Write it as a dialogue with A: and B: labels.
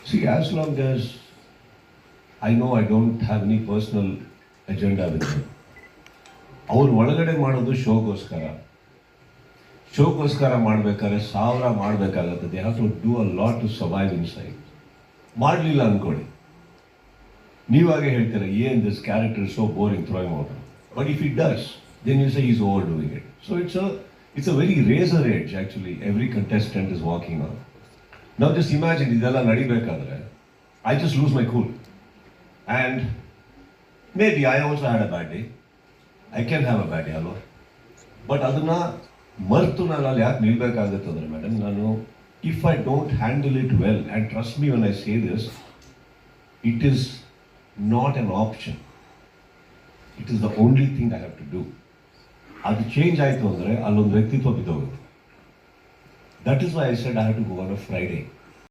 A: See, as long as I know I don't have any personal agenda with them. ಅವ್ರು ಒಳಗಡೆ ಮಾಡೋದು ಶೋಗೋಸ್ಕರ ಮಾಡಬೇಕಾದ್ರೆ ಸಾವಿರ ಮಾಡಬೇಕಾಗತ್ತೆ. They have to do a lot to survive inside. ಮಾಡಲಿಲ್ಲ ಅಂದ್ಕೊಳ್ಳಿ, ನೀವಾಗೆ ಹೇಳ್ತೀರ ಏನ್ this character is so boring throwing out. But if it does, then you say is over doing it. So it's a very razor edge actually every contestant is walking on. ನಾವು just imagine ಇದೆಲ್ಲ ನಡಿಬೇಕಾದ್ರೆ I just lose my cool and maybe I also had a bad day. I can have a bad day ಅಲ್ವಾ? But ಅದನ್ನ ಮರೆತು ನಾನು ಅಲ್ಲಿ ಯಾಕೆ ನಿಲ್ಬೇಕಾಗುತ್ತೆ ಅಂದರೆ ಮೇಡಮ್, ನಾನು if I don't handle it well and trust me when I say this, it is not an option, it is the only thing I have to do. ಅದು ಚೇಂಜ್ ಆಯಿತು ಅಂದರೆ ಅಲ್ಲೊಂದು ವ್ಯಕ್ತಿತ್ವ ಬಿದ್ದೋಗುತ್ತೆ. That is why I said I have to go on a Friday.